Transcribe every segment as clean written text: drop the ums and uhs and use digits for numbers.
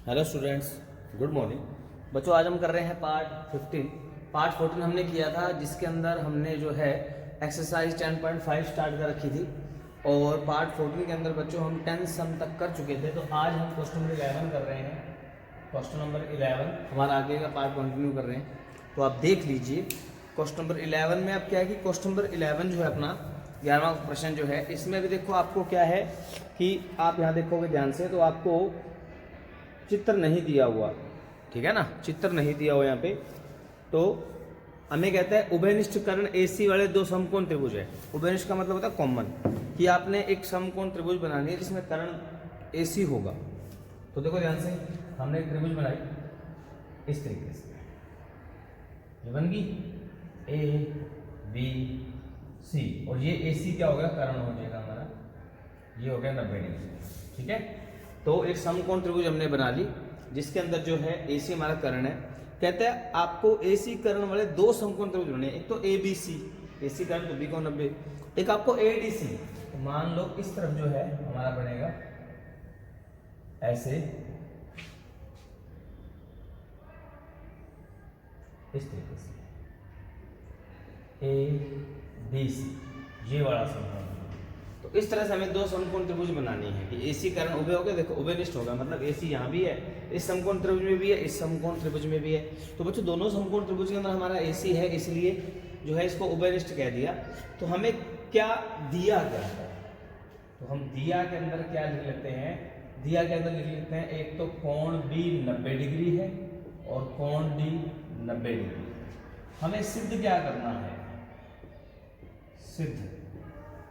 Hello students, good morning. बच्चों, आज हम कर रहे हैं पार्ट 15। पार्ट 14 हमने किया था, जिसके अंदर हमने जो है एक्सरसाइज 10.5 स्टार्ट कर रखी थी, और पार्ट 14 के अंदर बच्चों हम 10 सम तक कर चुके थे। तो आज हम क्वेश्चन नंबर 11 कर रहे हैं। क्वेश्चन नंबर 11 हमारा आगे का पार्ट कंटिन्यू कर रहे हैं, तो आप देख लीजिए। क्वेश्चन नंबर 11 में अब क्या है कि क्वेश्चन नंबर 11 जो है अपना 11वां प्रश्न जो है, इसमें भी देखो आपको क्या है कि आप यहाँ देखोगे ध्यान से, तो आपको चित्र नहीं दिया हुआ, ठीक है ना, चित्र नहीं दिया हुआ यहाँ पे। तो हमें कहता है उभयनिष्ठ कर्ण एसी वाले दो समकोण त्रिभुज है। उभयनिष्ठ का मतलब होता है कॉमन, कि आपने एक समकोण त्रिभुज बनानी है जिसमें कर्ण एसी होगा। तो देखो ध्यान से, हमने एक त्रिभुज बनाई इस तरीके से, ये बन गई ए बी सी, और ये एसी क्या हो गया, कर्ण हो जाएगा हमारा, ये हो गया 90 डिग्री, ठीक है। तो एक समकोण त्रिभुज हमने बना ली जिसके अंदर जो है एसी हमारा कर्ण है। कहते हैं आपको एसी कर्ण वाले दो समकोण त्रिभुज बने, एक तो ए बी सी, एसी कर्ण तो बी कोण 90, एक आपको ए डी सी। तो मान लो इस तरफ जो है हमारा बनेगा ऐसे, इस तरीके से ए बी सी, ये वाला समकोण। तो इस तरह से हमें दो समकोण त्रिभुज बनानी है कि एसी कर्ण उभय हो गया, देखो उभयनिष्ठ होगा, मतलब एसी यहाँ भी है, इस समकोण त्रिभुज में भी है, इस समकोण त्रिभुज में भी है। तो बच्चों दोनों समकोण त्रिभुज के अंदर हमारा एसी है, इसलिए जो है इसको उभयनिष्ठ कह दिया। तो हमें क्या दिया गया है, तो हम दिया के अंदर क्या लिख लेते हैं, दिया के अंदर लिख लेते हैं एक तो कोण बी 90 डिग्री है और कोण डी 90 डिग्री। हमें सिद्ध क्या करना है, सिद्ध।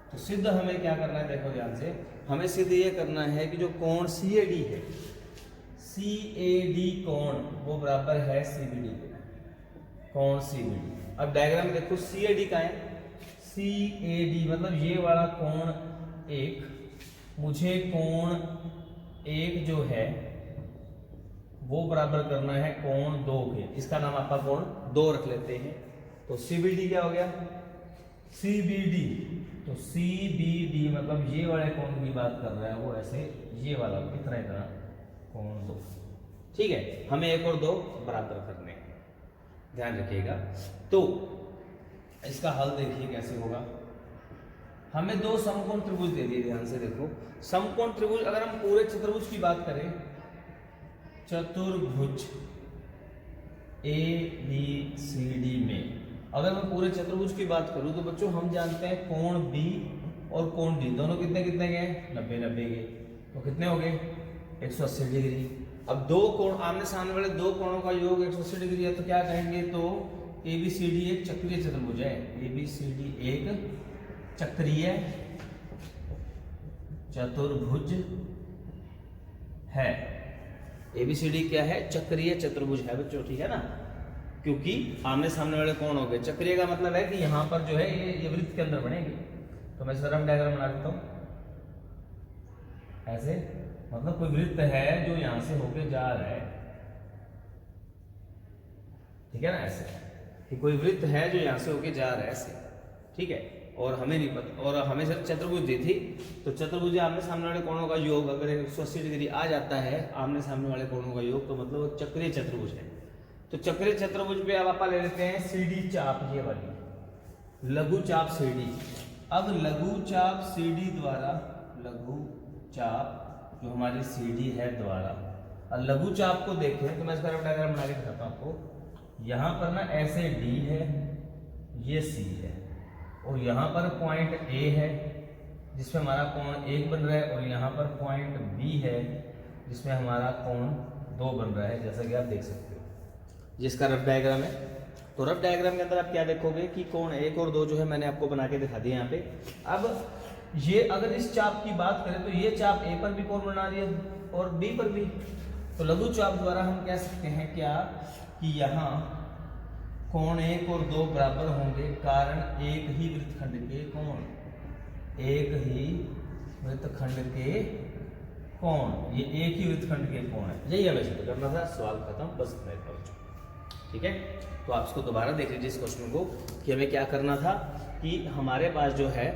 तो सिद्ध हमें क्या करना है, देखो ध्यान से, हमें सिद्ध ये करना है कि जो कोण सी ए डी है, सी ए डी कोण वो बराबर है सी बी डी के, कोण सी बी डी। अब डायग्राम में देखो सी ए डी का है, सी ए डी मतलब ये वाला कोण एक, मुझे कोण एक जो है वो बराबर करना है कोण दो के, इसका नाम आपका कोण दो रख लेते हैं। तो सी बी डी क्या हो गया, सी बी डी। तो सी बी डी मतलब ये वाले कोण की बात कर रहा है वो, ऐसे ये वाला इतना इतना कोण दो, ठीक है। हमें एक और दो बराबर करने हैं, ध्यान रखिएगा। तो इसका हल देखिए कैसे होगा। हमें दो समकोण त्रिभुज दे दिए, ध्यान से देखो। समकोण त्रिभुज, अगर हम पूरे चतुर्भुज की बात करें, चतुर्भुज ए बी सी डी में अगर मैं पूरे चतुर्भुज की बात करूं तो बच्चों हम जानते हैं कोण बी और कोण डी दोनों कितने कितने के हैं, 90 के। तो कितने हो गए, 180 डिग्री। अब दो कोण आमने सामने वाले दो कोणों का योग 180 डिग्री है, तो क्या कहेंगे, तो ए बी सी डी एक चक्रीय चतुर्भुज है। ए बी सी डी एक चक्रीय चतुर्भुज है। ए बी सी डी क्या है, चक्रीय चतुर्भुज है बच्चों, ठीक है ना, क्योंकि आमने सामने वाले कौन हो गए। चक्रीय का मतलब है कि यहाँ पर जो है ये वृत्त के अंदर बनेंगे। तो मैं सरम डायग्राम बना देता हूँ ऐसे, मतलब कोई वृत्त है जो यहाँ से होके जा रहा है, ठीक है ना, ऐसे कि कोई वृत्त है जो यहाँ से होके जा रहा है ऐसे, ठीक है। और हमें नहीं पता, और हमें सिर्फ चतुर्भुज दी थी, तो चतुर्भुज आमने सामने वाले कोणों का योग अगर 180 डिग्री आ जाता है आमने सामने वाले कोणों का योग, तो मतलब चक्रीय चतुर्भुज है। तो चक्रीय चतुर्भुज पे अब आप ले लेते हैं सीडी चाप, ये वाली लघु चाप सीडी। अब लघु चाप सीडी द्वारा, लघु चाप जो हमारी सीडी है द्वारा, और लघु चाप को देखें तो मैं इसका डायग्राम बना के दिखाता हूँ आपको। यहाँ पर ना ऐसे डी है, ये सी है, और यहाँ पर पॉइंट ए है जिसमें हमारा कोण एक बन रहा है, और यहाँ पर पॉइंट बी है जिसमें हमारा कोण दो बन रहा है, जैसा कि आप देख सकते हो, जिसका रफ डायग्राम है। तो रफ डायग्राम के अंदर आप क्या देखोगे कि कोण एक और दो जो है मैंने आपको बना के दिखा दिया यहाँ पे। अब ये अगर इस चाप की बात करें तो ये चाप ए पर भी कोण बना रही है और बी पर भी। तो लघु चाप द्वारा हम कह सकते हैं क्या कि यहाँ कोण एक और दो बराबर होंगे, कारण एक ही वृत्तखंड के कोण, एक ही वृत्तखंड के कोण, ये एक ही वृत्तखंड के कोण है। यही हमें सिद्ध करना था, सवाल खत्म, बस इतना ही था, ठीक है। तो आप इसको दोबारा देख लीजिए इस क्वेश्चन को, कि हमें क्या करना था कि हमारे पास जो है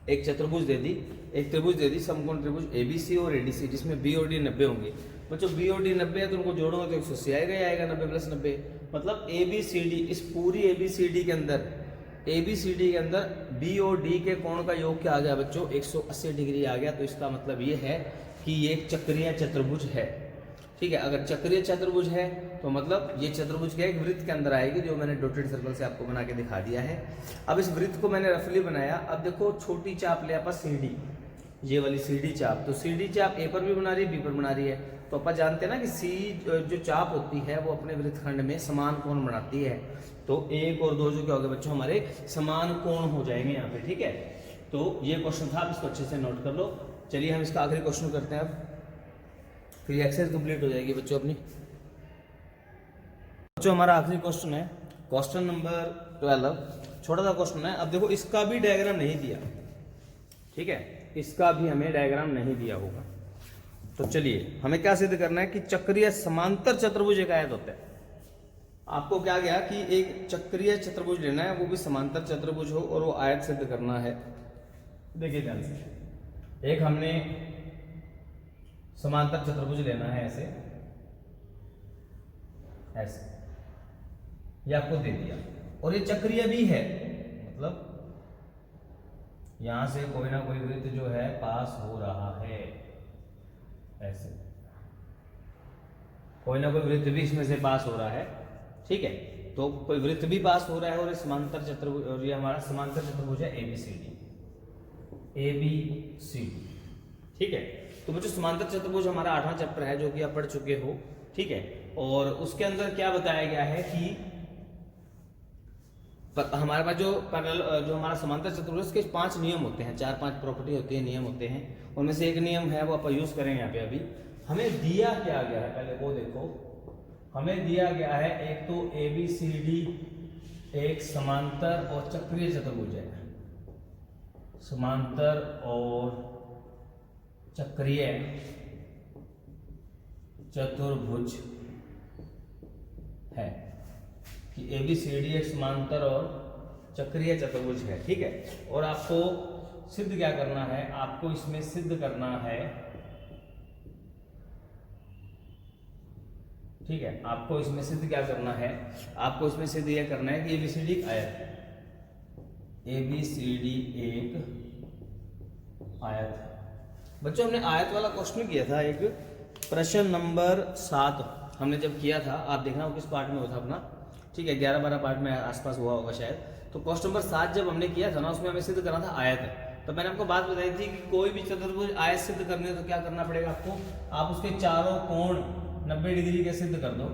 एक चतुर्भुज दे दी, एक त्रिभुज दे दी, समकोण त्रिभुज ABC और ADC, जिसमें B और D 90 होंगे। बच्चों B और D 90 है तो उनको जोड़ोगे तो 180 आएगा ही आएगा, 90 + 90। मतलब ABCD, इस पूरी ABCD के अंदर B और D के कोण का योग क्या आ गया बच्चों? 180 डिग्री आ गया। तो इसका मतलब ये है कि ये एक चक्रीय चतुर्भुज है। ठीक है, अगर चक्रीय चतुर्भुज है तो मतलब ये चतुर्भुज क्या एक वृत्त के अंदर आएगी, जो मैंने डॉटेड सर्कल से आपको बना के दिखा दिया है। अब इस वृत्त को मैंने रफली बनाया। अब देखो छोटी चाप ले आपस CD, ये वाली CD चाप, तो CD चाप A पर भी बना रही है, B पर बना रही है। तो अपन जानते हैं ना कि C जो चाप होती है वो अपने वृत्तखंड में समान कोण बनाती है। तो 1 और 2 जो क्या हो गए बच्चों हमारे समान कोण हो जाएंगे यहाँ पे। ठीक है, तो ये क्वेश्चन था, इसको अच्छे से नोट कर लो। चलिए हम इसका आखिरी क्वेश्चन करते हैं अब, फिर एक्सरसाइज कंप्लीट हो जाएगी बच्चों अपनी। बच्चों हमारा आखिरी क्वेश्चन है क्वेश्चन नंबर 12, छोटा सा क्वेश्चन है। अब देखो इसका भी डायग्राम नहीं दिया, ठीक है, इसका भी हमें डायग्राम नहीं दिया होगा। तो चलिए हमें क्या सिद्ध करना है कि चक्रीय समांतर चतुर्भुज एक आयत होता है। आपको क्या गया कि एक चक्रीय चतुर्भुज लेना है, वो भी समांतर चतुर्भुज हो और वो आयत सिद्ध करना है। देखिए ध्यान से, एक हमने समांतर चतुर्भुज लेना है ऐसे ऐसे, ये आपको दे दिया, और ये चक्रीय भी है, मतलब यहां से कोई ना कोई वृत्त जो है पास हो रहा है ऐसे, कोई ना कोई वृत्त भी इसमें से पास हो रहा है। ठीक है, तो कोई वृत्त भी पास हो रहा है और ये समांतर चतुर्भुज, और ये हमारा समांतर चतुर्भुज है ABCD। ठीक है, तो बच्चों समांतर चतुर्भुज हमारा 8वां चैप्टर है जो कि आप पढ़ चुके हो। ठीक है, और उसके अंदर क्या बताया गया है कि हमारे पास जो हमारा समांतर चतुर्भुज के 5 नियम होते हैं, 4-5 प्रॉपर्टी होती है, नियम होते हैं। उनमें से एक नियम है वो आप यूज करेंगे यहाँ पे। अभी हमें दिया क्या गया है पहले वो देखो। हमें दिया गया है एक तो ABCD एक समांतर और चक्रीय चतुर्भुज है, समांतर और चक्रीय चतुर्भुज है कि ABCD एक समांतर और चक्रीय चतुर्भुज है। ठीक है, और आपको सिद्ध क्या करना है, आपको इसमें सिद्ध करना है, ठीक है, आपको इसमें सिद्ध क्या करना है, आपको इसमें सिद्ध यह करना है कि ABCD एक आयत है, ABCD एक आयत है। बच्चों हमने आयत वाला क्वेश्चन किया था, एक प्रश्न नंबर 7 हमने जब किया था, आप देखना वो किस पार्ट में होता अपना। ठीक है, 11-12 पार्ट में आसपास हुआ होगा शायद। तो क्वेश्चन नंबर 7 जब हमने किया था ना, उसमें हमें सिद्ध करना था आयत है। तो मैंने आपको बात बताई थी कि कोई भी चतुर्भुज आयत सिद्ध करनी है तो क्या करना पड़ेगा आपको, आप उसके चारों कोण 90 डिग्री के सिद्ध कर दो।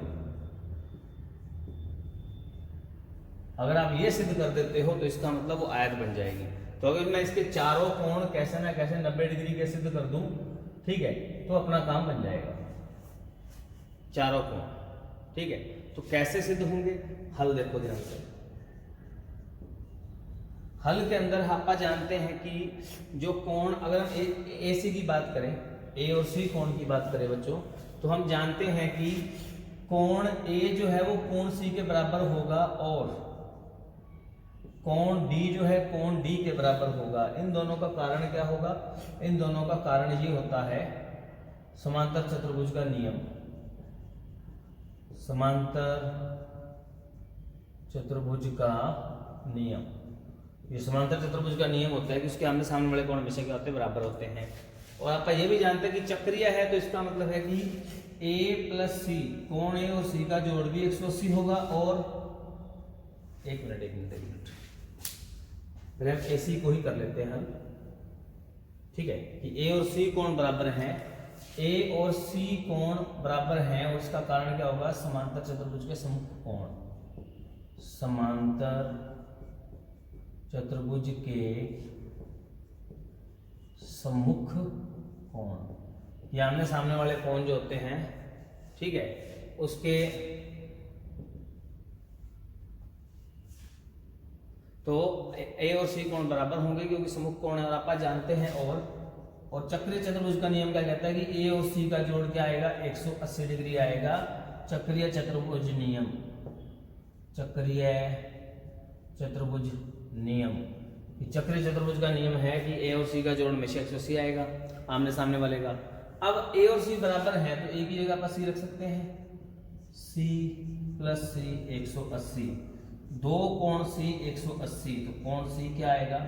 अगर आप ये सिद्ध कर देते हो तो इसका मतलब वो आयत बन जाएगी। तो अगर मैं इसके चारों कोण कैसे ना कैसे 90 डिग्री के सिद्ध कर दूं, ठीक है, तो अपना काम बन जाएगा, चारों कोण। ठीक है, तो कैसे सिद्ध होंगे, हल देखो ध्यान से। हल के अंदर आप जानते हैं कि जो कोण, अगर हम AC की बात करें, A और C कोण की बात करें बच्चों, तो हम जानते हैं कि कोण A जो है वो कोण C के बराबर होगा और कोण B जो है कोण D के बराबर होगा। इन दोनों का कारण क्या होगा, इन दोनों का कारण ये होता है समांतर चतुर्भुज का नियम, समांतर चतुर्भुज का नियम। ये समांतर चतुर्भुज का नियम होता है कि उसके आमने सामने वाले कोण हमेशा क्या होते हैं, बराबर होते हैं। और आप ये भी जानते हैं कि चक्रीय है, तो इसका मतलब है कि A + C, कोण A और C का जोड़ भी 180 होगा। और एक मिनट फिर हम AC को ही कर लेते हैं। ठीक है, कि A और C कोण बराबर हैं, A और C कोण बराबर हैं, और इसका कारण क्या होगा, समांतर चतुर्भुज के सम्मुख कोण, समांतर चतुर्भुज के सम्मुख कोण, ये आमने सामने वाले कोण जो होते हैं, ठीक है, उसके तो A और C कोण बराबर होंगे क्योंकि सम्मुख कोण है, और आप जानते हैं। और चक्रीय चतुर्भुज का नियम क्या कहता है कि A और C का जोड़ क्या आएगा, 180 डिग्री आएगा। चक्रीय चतुर्भुज नियम, चक्रीय चतुर्भुज नियम चक्रीय चतुर्भुज का नियम है कि ए और सी का जोड़ हमेशा 180 आएगा आमने सामने वाले का। अब ए और सी बराबर है तो ए की जगह पर सी रख सकते हैं, सी प्लस सी 180, दो कोण सी 180, तो कोण सी क्या आएगा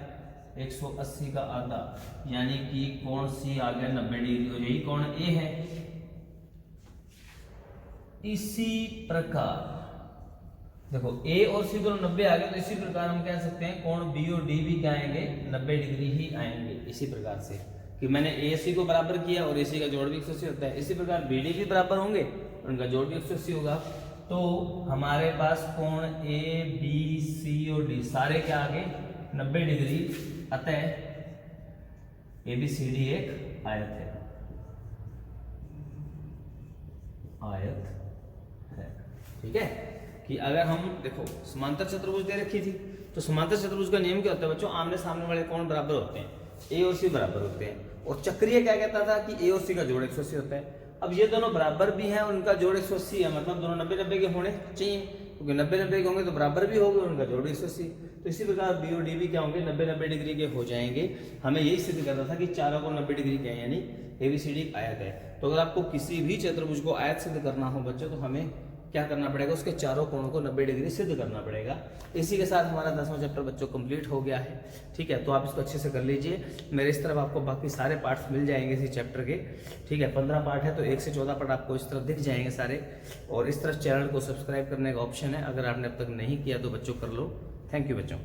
180 का आधा, यानी कि कोण सी आ गया 90 डिग्री, और यही कोण ए है। इसी प्रकार देखो ए और सी दोनों 90 आ गए, तो इसी प्रकार हम कह सकते हैं कोण बी और डी भी क्या आएंगे 90 डिग्री ही आएंगे। इसी प्रकार से कि मैंने ए सी को बराबर किया और ए सी का जोड़ भी 180 होता है, इसी प्रकार बी डी भी बराबर होंगे उनका जोड़ भी 180 होगा। तो हमारे पास कोण ए बी सी और डी सारे क्या आगे 90 डिग्री, अतः ए बी सी डी एक आयत है, ठीक है। कि अगर हम देखो समांतर चतुर्भुज दे रखी थी, तो समांतर चतुर्भुज का नियम क्या होता है बच्चों, आमने सामने वाले कोण बराबर होते हैं, ए और सी बराबर होते हैं, और चक्रीय क्या कहता था कि ए और सी का जोड़ 180 होता है। अब ये दोनों बराबर भी हैं और उनका जोड़ 180 है, मतलब दोनों 90-90 के होने चाहिए, क्योंकि 90-90 के होंगे तो बराबर भी होंगे और उनका जोड़ 180। तो इसी प्रकार बी और डी भी क्या होंगे 90-90 डिग्री के हो जाएंगे। हमें यही सिद्ध करना था कि चारों को 90 डिग्री के हैं, यानी एबीसीडी आयत है। तो अगर आपको किसी भी चतुर्भुज को आयत सिद्ध करना हो बच्चों, तो हमें क्या करना पड़ेगा, उसके चारों कोणों को 90 डिग्री सिद्ध करना पड़ेगा। इसी के साथ हमारा 10वां चैप्टर बच्चों कंप्लीट हो गया है, ठीक है। तो आप इसको अच्छे से कर लीजिए। मेरे इस तरफ आपको बाकी सारे पार्ट्स मिल जाएंगे इसी चैप्टर के, ठीक है। 15 पार्ट है तो 1 से 14 पार्ट आपको इस तरफ दिख जाएंगे सारे। और इस तरफ चैनल को सब्सक्राइब करने का ऑप्शन है, अगर आपने अब तक नहीं किया तो बच्चों कर लो। थैंक यू बच्चों।